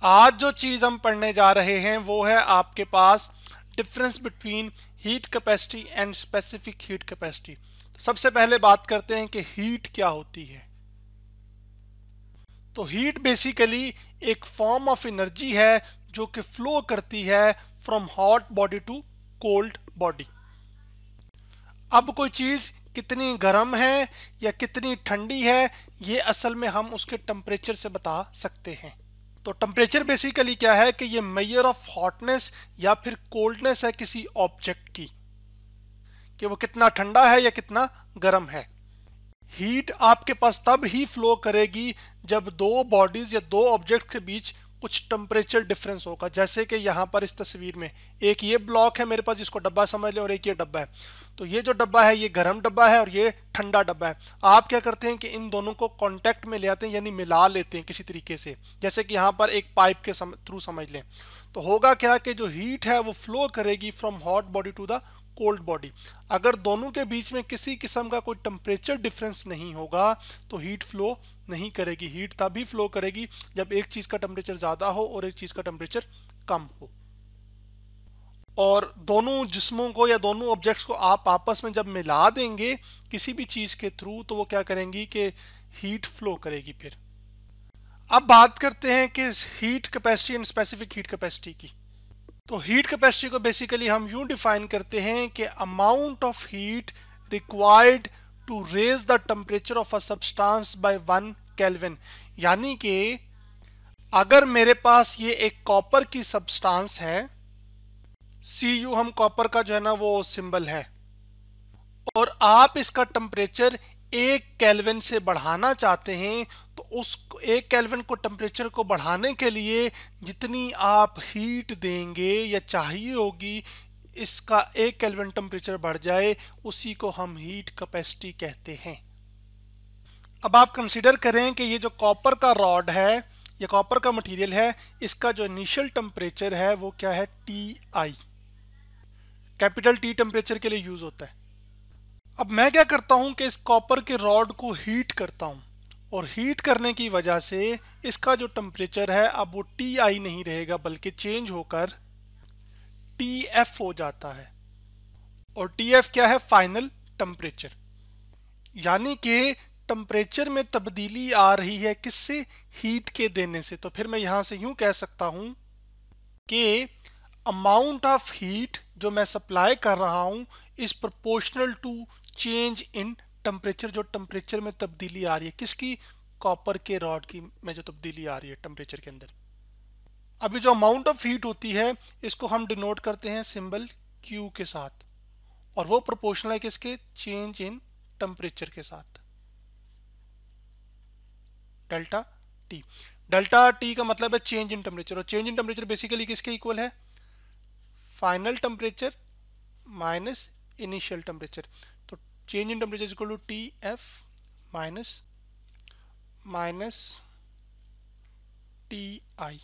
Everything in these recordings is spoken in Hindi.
आज जो चीज हम पढ़ने जा रहे हैं वो है आपके पास difference between heat capacity and specific heat capacity. सबसे पहले बात करते हैं कि हीट क्या होती है। तो हीट बेसिकली एक फॉर्म ऑफ एनर्जी है जो कि फ्लो करती है from hot body to cold body. अब कोई चीज कितनी गर्म है या कितनी ठंडी है ये असल में हम उसके टेम्परेचर से बता सकते हैं। तो टेम्परेचर बेसिकली क्या है कि ये मेजर ऑफ हॉटनेस या फिर कोल्डनेस है किसी ऑब्जेक्ट की, कि वो कितना ठंडा है या कितना गर्म है। हीट आपके पास तब ही फ्लो करेगी जब दो बॉडीज या दो ऑब्जेक्ट के बीच कुछ टेम्परेचर डिफरेंस होगा। जैसे कि यहाँ पर इस तस्वीर में एक ये ब्लॉक है मेरे पास जिसको डब्बा समझ लें और एक ये डब्बा है। तो ये जो डब्बा है ये गर्म डब्बा है और ये ठंडा डब्बा है। आप क्या करते हैं कि इन दोनों को कांटेक्ट में ले आते हैं, यानी मिला लेते हैं किसी तरीके से। जैसे कि यहाँ पर एक पाइप के थ्रू समझ लें। तो होगा क्या कि जो हीट है वो फ्लो करेगी from hot body to the cold body. अगर दोनों के बीच में किसी किस्म का कोई टेम्परेचर डिफरेंस नहीं होगा तो हीट फ्लो नहीं करेगी। हीट तभी फ्लो करेगी जब एक चीज का टेम्परेचर ज्यादा हो और एक चीज का टेम्परेचर कम हो। और दोनों जिस्मों को या दोनों ऑब्जेक्ट्स को आप आपस में जब मिला देंगे किसी भी चीज के थ्रू तो वो क्या करेंगी कि हीट फ्लो करेगी। फिर अब बात करते हैं कि heat capacity and specific heat capacity की। तो हीट कैपेसिटी को बेसिकली हम यूं डिफाइन करते हैं कि amount of heat required to raise the temperature of a substance by 1 kelvin. यानी कि अगर मेरे पास ये एक कॉपर की सब्सटेंस है, Cu हम कॉपर का जो है ना वो सिंबल है, और आप इसका टेम्परेचर 1 केल्विन से बढ़ाना चाहते हैं, तो उस 1 केल्विन को टेम्परेचर को बढ़ाने के लिए जितनी आप हीट देंगे या चाहिए होगी इसका 1 केल्विन टेम्परेचर बढ़ जाए, उसी को हम हीट कैपेसिटी कहते हैं। अब आप कंसीडर करें कि ये जो कॉपर का रॉड है या कॉपर का मटेरियल है, इसका जो इनिशियल टेम्परेचर है वो क्या है, Ti, कैपिटल T टेम्परेचर के लिए यूज होता है। अब मैं क्या करता हूं कि इस कॉपर के रॉड को हीट करता हूं, और हीट करने की वजह से इसका जो टेम्परेचर है अब वो Ti नहीं रहेगा बल्कि चेंज होकर Tf हो जाता है। और Tf क्या है, फाइनल टेम्परेचर। यानी कि टेम्परेचर में तब्दीली आ रही है किससे, हीट के देने से। तो फिर मैं यहां से यूं कह सकता हूं कि अमाउंट ऑफ हीट जो मैं सप्लाई कर रहा हूं is proportional to change in temperature. जो टेम्परेचर में तब्दीली आ रही है किसकी, कॉपर के रॉड की में जो तब्दीली आ रही है टेम्परेचर के अंदर। अभी जो अमाउंट ऑफ हीट होती है इसको हम डिनोट करते हैं सिंबल Q के साथ, और वो प्रोपोर्शनल है किसके, चेंज इन टेम्परेचर के साथ, डेल्टा T। डेल्टा T का मतलब है चेंज इन टेम्परेचर, और चेंज इन टेम्परेचर बेसिकली किसके इक्वल है, final temperature minus initial temperature. तो change in temperature equal to Tf minus Ti।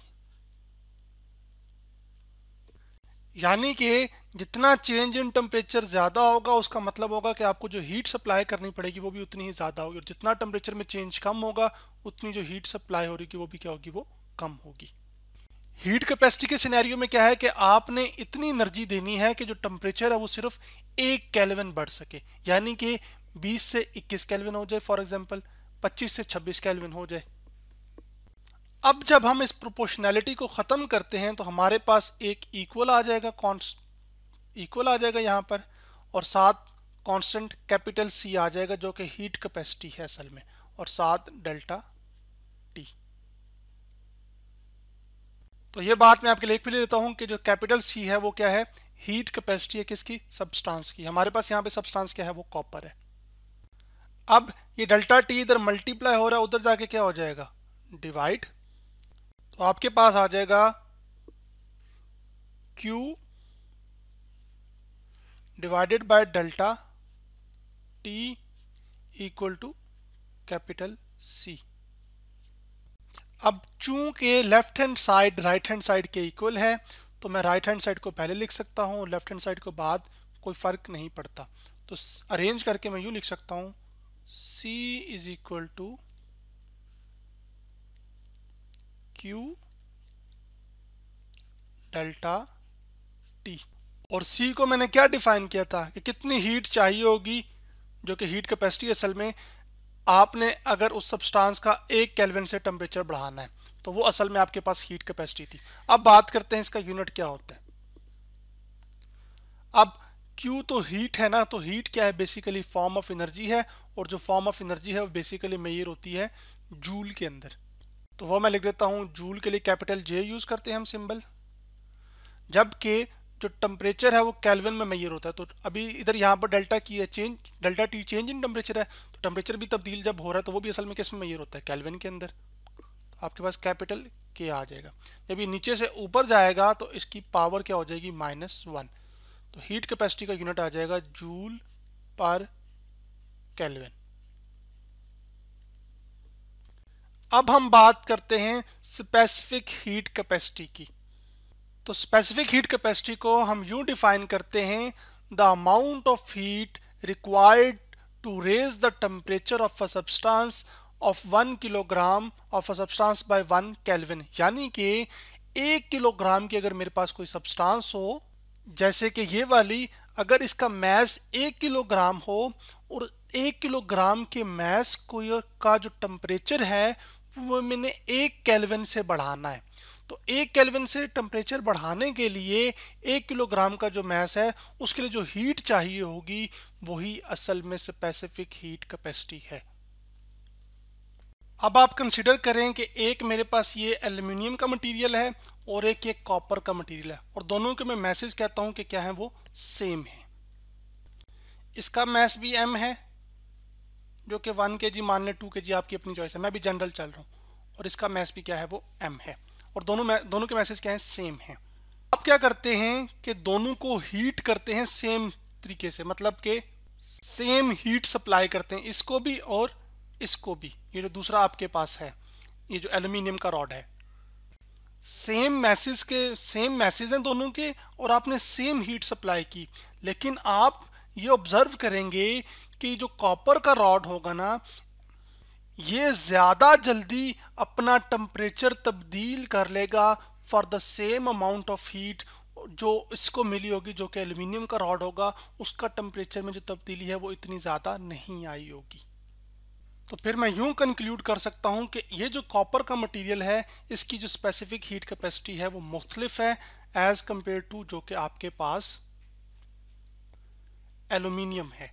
यानी कि जितना चेंज इन टेम्परेचर ज्यादा होगा उसका मतलब होगा कि आपको जो हीट सप्लाई करनी पड़ेगी वो भी उतनी ही ज्यादा होगी, और जितना टेम्परेचर में चेंज कम होगा उतनी जो हीट सप्लाई हो रही है वो भी क्या होगी, वो कम होगी। हीट कैपेसिटी के सिनेरियो में क्या है कि आपने इतनी एनर्जी देनी है कि जो टेम्परेचर है वो सिर्फ 1 केल्विन बढ़ सके, यानी कि 20 से 21 केल्विन हो जाए, फॉर एग्जांपल 25 से 26 केल्विन हो जाए। अब जब हम इस प्रोपोर्शनैलिटी को खत्म करते हैं तो हमारे पास एक इक्वल आ जाएगा, इक्वल आ जाएगा यहाँ पर, और साथ कांस्टेंट कैपिटल C आ जाएगा जो कि हीट कैपेसिटी है असल में, और साथ डेल्टा T। तो ये बात मैं आपके लिख भी लेता हूं कि जो कैपिटल C है वो क्या है, हीट कैपेसिटी है किसकी, सब्सटेंस की। हमारे पास यहाँ पे सब्सटेंस क्या है, वो कॉपर है। अब ये डेल्टा T इधर मल्टीप्लाई हो रहा है, उधर जाके क्या हो जाएगा, डिवाइड। तो आपके पास आ जाएगा Q divided by delta T equal to capital C। अब चूंकि left hand side right hand side के इक्वल है तो मैं राइट हैंड साइड को पहले लिख सकता हूं और लेफ्ट हैंड साइड को बाद, कोई फर्क नहीं पड़ता। तो अरेंज करके मैं यूं लिख सकता हूं, C is equal to Q delta T. और सी को मैंने क्या डिफाइन किया था कि कितनी हीट चाहिए होगी, जो कि हीट कैपेसिटी असल में आपने अगर उस सब्सटेंस का 1 केल्विन से टेम्परेचर बढ़ाना है तो वो असल में आपके पास हीट कैपेसिटी थी। अब बात करते हैं इसका यूनिट क्या होता है। अब Q तो हीट है ना, तो हीट क्या है, बेसिकली फॉर्म ऑफ एनर्जी है, और जो फॉर्म ऑफ एनर्जी है वो बेसिकली मेजर होती है जूल के अंदर। तो वो मैं लिख देता हूं, जूल के लिए कैपिटल J यूज करते हैं हम सिंबल, जबकि जो टेम्परेचर है वो केल्विन में मेजर होता है। तो अभी इधर यहाँ पर डेल्टा की है change, delta T change in temperature है, तो टेम्परेचर भी तब्दील जब हो रहा है तो वो भी असल में किस में मेजर होता है, केल्विन के अंदर। तो आपके पास कैपिटल के आ जाएगा। जब ये नीचे से ऊपर जाएगा तो इसकी पावर क्या हो जाएगी, -1। तो हीट कैपेसिटी का यूनिट आ जाएगा जूल पर केल्विन। अब हम बात करते हैं स्पेसिफिक हीट कैपेसिटी की। तो स्पेसिफिक हीट कैपेसिटी को हम यूं डिफाइन करते हैं, the amount of heat required to raise the temperature of a substance of 1 kilogram of a substance by 1 kelvin. यानी कि 1 किलोग्राम की अगर मेरे पास कोई सब्सटेंस हो, जैसे कि ये वाली, अगर इसका मैस 1 किलोग्राम हो और 1 किलोग्राम के मैस को का जो टेम्परेचर है वो मैंने 1 केल्विन से बढ़ाना है, तो 1 केल्विन से टेम्परेचर बढ़ाने के लिए 1 किलोग्राम का जो मैस है उसके लिए जो हीट चाहिए होगी वही असल में स्पेसिफिक हीट कैपेसिटी है। अब आप कंसिडर करें कि एक मेरे पास ये एल्युमिनियम का मटेरियल है और एक ये कॉपर का मटेरियल है, और दोनों के मैं मैसेज कहता हूं कि क्या है, वो सेम है। इसका मैस भी m है जो कि 1 kg, मान लें 2 kg, आपकी अपनी चॉइस है, मैं भी जनरल चल रहा हूँ, और इसका मैस भी क्या है, वो m है, और दोनों के मैसेज क्या है, सेम है। आप क्या करते हैं कि दोनों को हीट करते हैं सेम तरीके से, मतलब कि सेम हीट सप्लाई करते हैं, इसको भी और इसको भी। ये जो दूसरा आपके पास है, ये जो एल्युमिनियम का रॉड है, सेम मैसेज हैं दोनों के, और आपने सेम हीट सप्लाई की। लेकिन आप ये ऑब्जर्व करेंगे कि जो कॉपर का रॉड होगा ना, ये ज्यादा जल्दी अपना टेम्परेचर तब्दील कर लेगा for the same amount of heat जो इसको मिली होगी, जो कि एल्युमिनियम का रॉड होगा उसका टेम्परेचर में जो तब्दीली है वो इतनी ज्यादा नहीं आई होगी। तो फिर मैं यूं कंक्लूड कर सकता हूं कि ये जो कॉपर का मटेरियल है इसकी जो स्पेसिफिक हीट कैपेसिटी है वो मुख्तलिफ है एज कंपेयर टू जो कि आपके पास एल्युमिनियम है।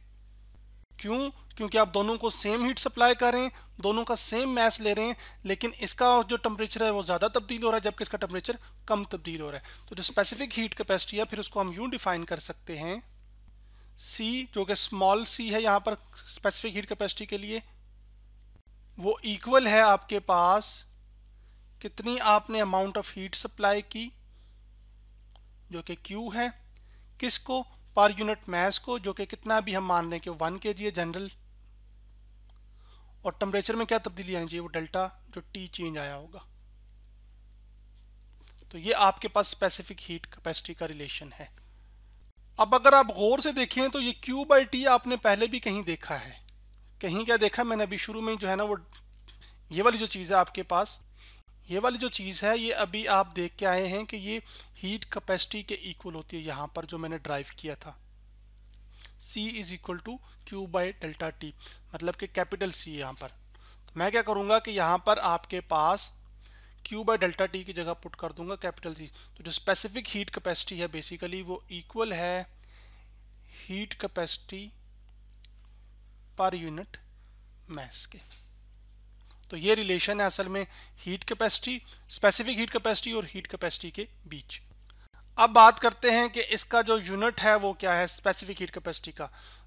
क्यों? क्योंकि आप दोनों को सेम हीट सप्लाई कर रहे हैं, दोनों का सेम मैस ले रहे हैं, लेकिन इसका जो टेम्परेचर है वो ज़्यादा तब्दील हो रहा है जबकि इसका टेम्परेचर कम तब्दील हो रहा है। तो जो स्पेसिफिक हीट कैपेसिटी है फिर उसको हम यूं डिफाइन कर सकते हैं, C जो कि स्मॉल c है यहाँ पर स्पेसिफिक हीट कैपेसिटी के लिए, वो इक्वल है आपके पास कितनी आपने अमाउंट ऑफ हीट सप्लाई की जो कि Q है, किसको, पर यूनिट मैस को, जो कि कितना भी हम मान रहे हैं कि 1 kg है जनरल, और टेम्परेचर में क्या तब्दीली आनी चाहिए, वो डेल्टा जो T चेंज आया होगा। तो ये आपके पास स्पेसिफिक हीट कैपेसिटी का रिलेशन है। अब अगर आप गौर से देखें तो ये Q/T आपने पहले भी कहीं देखा है, कहीं क्या देखा मैंने अभी शुरू में जो है ना, वो ये वाली जो चीज़ है आपके पास, ये वाली जो चीज़ है ये अभी आप देख के आए हैं कि ये हीट कैपेसिटी के इक्वल होती है। यहाँ पर जो मैंने ड्राइव किया था C = Q/ΔT, मतलब कि कैपिटल C यहाँ पर। तो मैं क्या करूँगा कि यहाँ पर आपके पास Q/ΔT की जगह पुट कर दूंगा कैपिटल C। तो जो स्पेसिफिक हीट कैपेसिटी है बेसिकली वो इक्वल है heat capacity per unit mass के। तो ये रिलेशन है असल में heat capacity, specific heat capacity और हीट कैपेसिटी के बीच। अब बात करते हैं कि इसका जो यूनिट है वो क्या है स्पेसिफिक हीट कैपेसिटी का।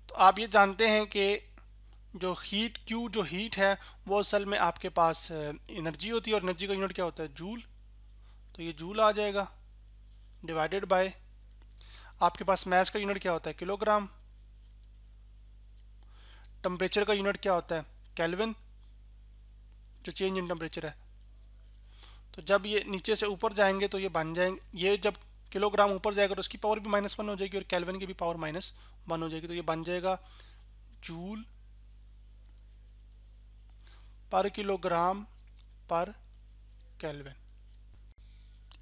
तो आप ये जानते हैं कि जो हीट Q जो हीट है वो असल में आपके पास एनर्जी होती है, और एनर्जी का यूनिट क्या होता है, जूल। तो ये जूल आ जाएगा डिवाइडेड बाय आपके पास मैस का यूनिट क्या होता है, किलोग्राम। टेम्परेचर का यूनिट क्या होता है, केल्विन, जो चेंज इन टेम्परेचर है। तो जब ये नीचे से ऊपर जाएंगे तो ये बन जाएंगे, ये जब किलोग्राम ऊपर जाएगा तो उसकी पावर भी -1 हो जाएगी और केल्विन की भी पावर -1 हो जाएगी। तो ये बन जाएगा जूल पर किलोग्राम पर केल्विन।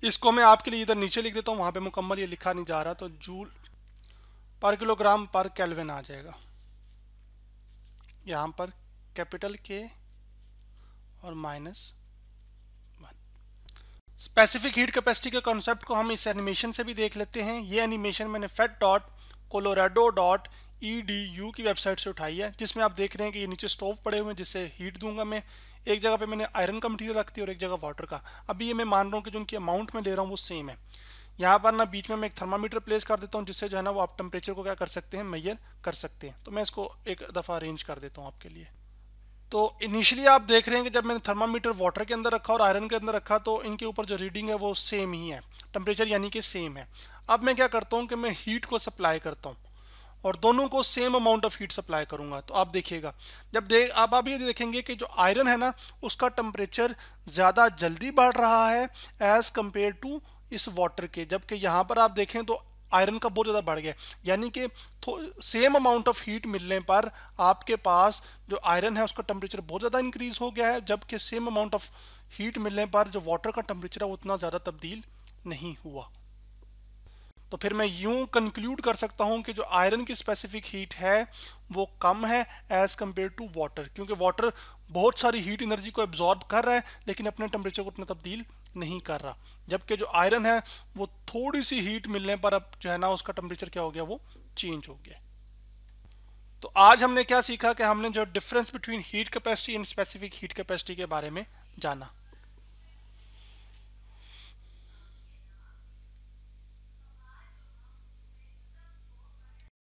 इसको मैं आपके लिए इधर नीचे लिख देता हूँ, वहां पे मुकम्मल ये लिखा नहीं जा रहा, तो जूल पर किलोग्राम पर केल्विन आ जाएगा। यहाँ पर कैपिटल के और -1। स्पेसिफिक हीट कैपेसिटी के कॉन्सेप्ट को हम इस एनिमेशन से भी देख लेते हैं। ये एनिमेशन मैंने fet.colorado.edu की वेबसाइट से उठाई है, जिसमें आप देख रहे हैं कि ये नीचे स्टोव पड़े हुए हैं जिससे हीट दूंगा मैं। एक जगह पे मैंने आयरन का मटीरियल रख दिया और एक जगह वाटर का। अभी ये मैं मान रहा हूँ कि जो उनकी अमाउंट में ले रहा हूँ वो सेम है। यहाँ पर ना बीच में मैं एक थर्मामीटर प्लेस कर देता हूँ, जिससे जो है ना वो आप टेम्परेचर को क्या कर सकते हैं, मेजर कर सकते हैं। तो मैं इसको एक दफ़ा अरेंज कर देता हूँ आपके लिए। तो इनिशियली आप देख रहे हैं कि जब मैंने थर्मामीटर वाटर के अंदर रखा और आयरन के अंदर रखा तो इनके ऊपर जो रीडिंग है वो सेम ही है, टेम्परेचर यानी कि सेम है। अब मैं क्या करता हूँ कि मैं हीट को सप्लाई करता हूँ और दोनों को same amount of heat supply करूंगा। तो आप देखिएगा, अब आप ये देखेंगे कि जो आयरन है ना उसका टेम्परेचर ज़्यादा जल्दी बढ़ रहा है एज़ कम्पेयर टू इस वाटर के, जबकि यहाँ पर आप देखें तो आयरन का बहुत ज़्यादा बढ़ गया। यानी कि सेम अमाउंट ऑफ हीट मिलने पर आपके पास जो आयरन है उसका टेम्परेचर बहुत ज़्यादा इंक्रीज हो गया है, जबकि सेम अमाउंट ऑफ हीट मिलने पर जो वाटर का टेम्परेचर है वो उतना ज़्यादा तब्दील नहीं हुआ। तो फिर मैं यूं कंक्लूड कर सकता हूं कि जो आयरन की स्पेसिफिक हीट है वो कम है एज कंपेयर टू वाटर, क्योंकि वाटर बहुत सारी हीट एनर्जी को एब्जॉर्ब कर रहा है लेकिन अपने टेम्परेचर को उतना तब्दील नहीं कर रहा, जबकि जो आयरन है वो थोड़ी सी हीट मिलने पर अब जो है ना उसका टेम्परेचर क्या हो गया, वो चेंज हो गया। तो आज हमने क्या सीखा कि हमने जो difference between heat capacity and specific heat capacity के बारे में जाना।